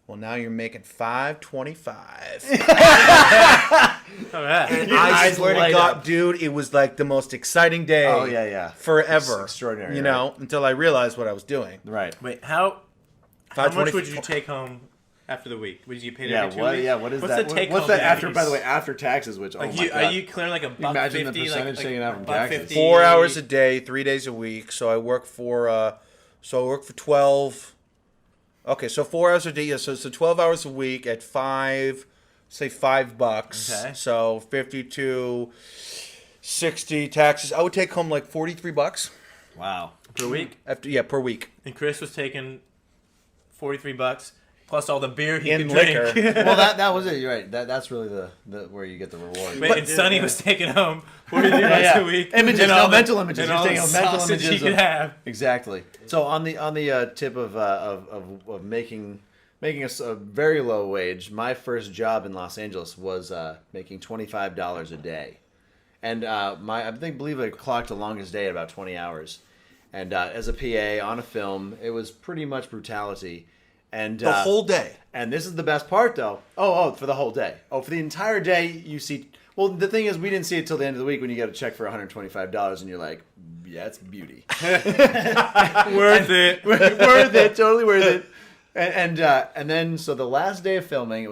"Well, now you're making $5.25." All right. And Your I eyes swear to light God, up. dude, it was like the most exciting day. Oh, yeah. Forever. It's extraordinary, until I realized what I was doing. Right. Wait, how much 5.20 would you take home after the week? Would you pay Yeah. every 2 What? weeks? Yeah. What is What's that? The take What's home that after? days? By the way, after taxes, which Like oh my you, God. are you clearing like a buck Imagine the 50, percentage taken out from buck taxes. 50? 4 hours a day, 3 days a week. So I work for 12. Okay, so 4 hours a day. Yeah, so 12 hours a week at $5. Okay. So 52, 60 taxes. I would take home like $43 Wow. per week. per week. And Chris was taking $43 plus all the beer he In could drink. liquor. Well, that was it. You're right. That's really the where you get the reward. Wait, and Sonny was taking home $43 yeah. a week. Images, and no all the- mental images. and You're all taking the home mental sausage images he could of- have. Exactly. So on the tip of making a very low wage, my first job in Los Angeles was making $25 a day, and I believe I clocked the longest day at about 20 hours, and as a PA on a film, it was pretty much brutality, and The whole day. and this is the best part, though. Oh, for the whole day. Oh, for the entire day, you see. Well, the thing is, we didn't see it till the end of the week when you get a check for $125, and you're like, "Yeah, it's beauty, Worth it. worth it, totally worth it." And then so the last day of filming, it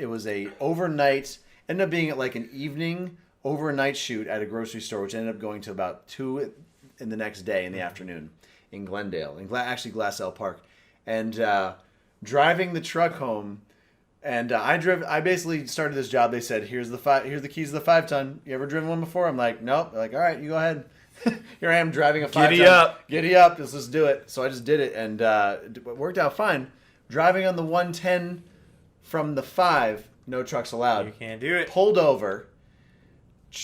was a overnight. Ended up being like an evening overnight shoot at a grocery store, which ended up going to about 2 in the next day in the afternoon in Glendale, actually Glassell Park, and driving the truck home. And I basically started this job. They said, "Here's the keys to the 5-ton. You ever driven one before?" I'm like, "Nope." They're like, "All right, you go ahead." Here I am driving a 5-ton. Giddy up. Let's do it. So I just did it, and it worked out fine. Driving on the 110 from the 5, no trucks allowed. You can't do it. Pulled over.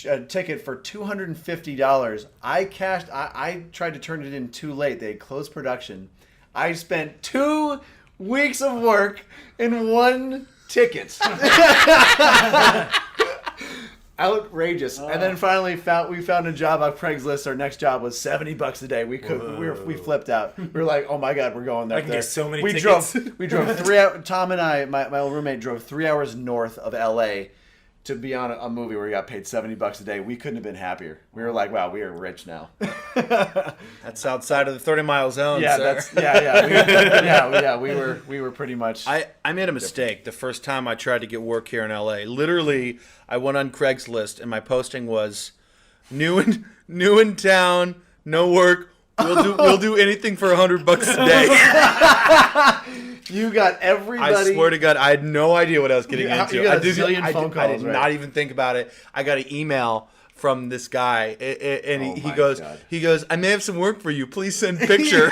A ticket for $250. I cashed. I tried to turn it in too late. They had closed production. I spent 2 weeks of work in 1 ticket. Outrageous. And then finally we found a job on Craigslist. Our next job was $70 a day. We flipped out. We were like, "Oh my God, we're going there." I can get so many we tickets. we drove 3 hours. Tom and I, my old roommate, drove 3 hours north of LA to be on a movie where we got paid $70 a day. We couldn't have been happier. We were like, "Wow, we are rich now." That's outside of the 30-mile zone, Yeah, sir. that's yeah. We were pretty much. I made a mistake the first time I tried to get work here in LA. Literally, I went on Craigslist and my posting was new in town, no work. We'll do anything for $100 a day. You got everybody. I swear to God, I had no idea what I was getting into. You got a I zillion phone I did calls, right? not even think about it. I got an email from this guy, and Oh he my goes, God. I may have some work for you. Please send picture. and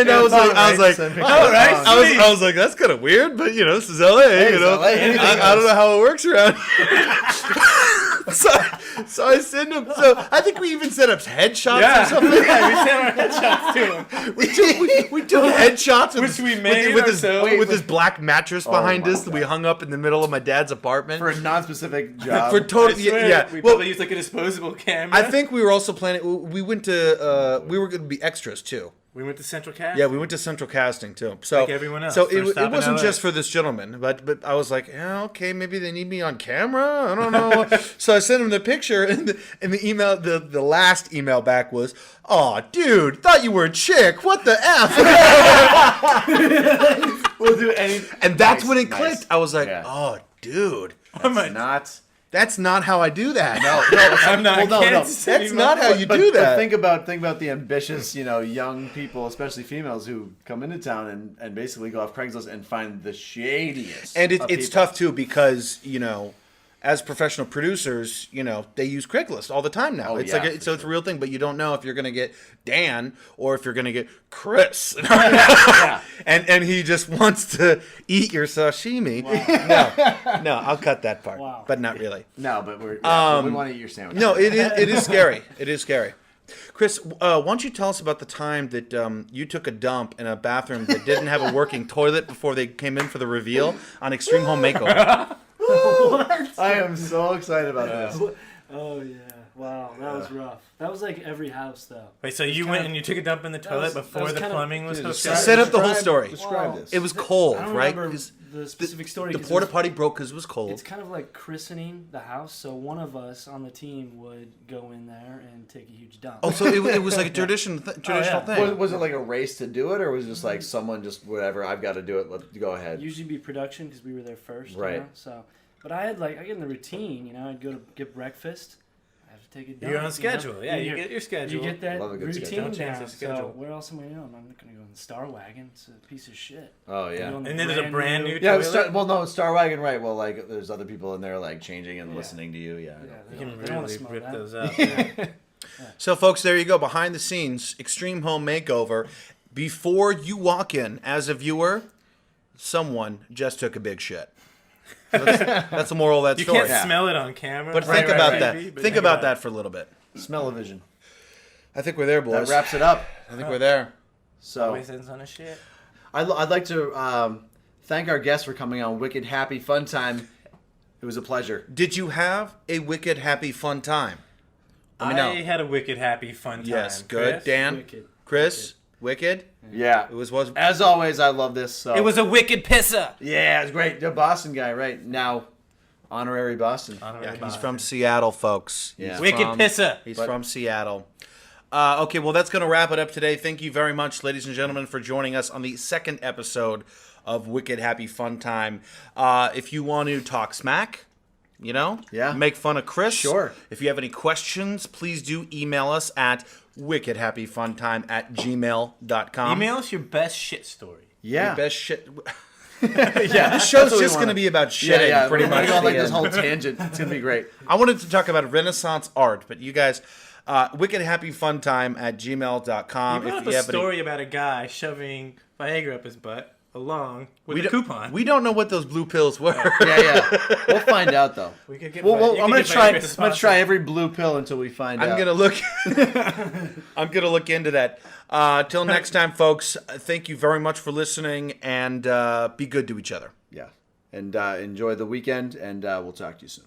I was like, Send picture. all right. Sweet. I was like, that's kind of weird, but this is LA. Hey, it's LA. Anything I don't goes. know how it works around here. So I send him. So I think we even set up headshots or something. Yeah, we sent our headshots to him. We took headshots of Which we made with this ourselves. with this black mattress behind my us that we hung up in the middle of my dad's apartment for a non-specific job. for I total. swear, Yeah, we well, probably used like a disposable camera. I think we were also planning. We went to. We were going to be extras too. we went to Central Cast. Yeah, we went to Central Casting too. So Like everyone else, So first it stop in wasn't LA. just for this gentleman, but I was like, yeah, okay, maybe they need me on camera. I don't know. So I sent him the picture, and the email, the last email back was, "Oh, dude, thought you were a chick. What the f?" We'll do anything. And that's Nice, when it nice. clicked. I was like, Yeah. "Oh, dude, Not. that's not how I do that." No, I'm not. Well, no, no. Kansas That's anymore. not how you But do that. think about the ambitious, young people, especially females, who come into town and basically go off Craigslist and find the shadiest. And of it's people. tough too because as professional producers, they use Craigslist all the time now. Oh, It's yeah, like for so it's a real thing, but you don't know if you're going to get Dan or if you're going to get Chris. Yeah. And he just wants to eat your sashimi. No, I'll cut that part, Wow. but not really. No, but we want to eat your sandwich. No, it is scary. It is scary. Chris, why don't you tell us about the time that you took a dump in a bathroom that didn't have a working toilet before they came in for the reveal on Extreme Home Makeover? I am so excited about this. Oh yeah. Wow, that was rough. That was like every house though. Wait, so you kind went of- and you took a dump in the toilet was- that before was the kind of- plumbing was Dude, hooked describe- up? Set up the whole story. Describe Well, this. It was cold, I don't right? remember 'Cause the specific story. The 'cause porta it was- potty broke because it was cold. It's kind of like christening the house. So one of us on the team would go in there and take a huge dump. Oh, so it was like a traditional yeah. thing. Was it like a race to do it, or was it just like someone just whatever? I've got to do it. Let's go ahead. Usually be production because we were there first. Right. So, but I get in the routine. I'd go to get breakfast. I have to take a dump. You're on schedule. Yeah, you get your schedule. You get that Love a good routine schedule. Don't change down. the schedule. So where else am I going? I'm not going to go in the Star Wagon. It's a piece of shit. Oh Go yeah. in the And then there's a brand new Yeah, toilet. no, Star Wagon, right? Well, like there's other people in there like changing and listening to you. Yeah. Yeah, You they can don't want to really smell rip that. those out. Yeah. So, folks, there you go. Behind the scenes, Extreme Home Makeover. Before you walk in, as a viewer, someone just took a big shit. So that's the moral of that You story. can't smell it on camera. But think about that. Maybe, but Think about that for a little bit. Smell-o-vision. I think we're there, That boys. wraps it up. I think we're there. So Always ends on a shit. I'd like to thank our guests for coming on Wicked Happy Fun Time. It was a pleasure. Did you have a wicked, happy, fun time? Let me know. I had a wicked, happy, fun time. Yes, good. Chris? Dan, Wicked. Chris, wicked. Yeah. It was As always, I love this. So. It was a wicked pisser. Yeah, it's great. The Boston guy, right now, honorary Boston. Yeah, he's from Seattle, folks. Yeah. He's Wicked from- pisser. He's But- from Seattle. Okay, well, that's going to wrap it up today. Thank you very much, ladies and gentlemen, for joining us on the second episode of Wicked Happy Fun Time. If you want to talk smack, Yeah. make fun of Chris. Sure. If you have any questions, please do email us at wickedhappyfuntime@gmail.com. Email us your best shit story. Yeah. Your best shit. yeah. This show's just going to be about shitting, pretty We're much. gonna go on like at the this end. whole tangent. It's gonna be great. I wanted to talk about Renaissance art, but you guys, wickedhappyfuntime@gmail.com. You brought up a story about a guy shoving Viagra up his butt along with a coupon. We don't know what those blue pills were. Yeah. We'll find out though. We could get. Well, you I'm could gonna get try. Viagra to I'm gonna sponsor. try every blue pill until we find out. I'm gonna look. I'm gonna look into that. Till next time, folks. Thank you very much for listening, and be good to each other. Yeah. And enjoy the weekend, and we'll talk to you soon.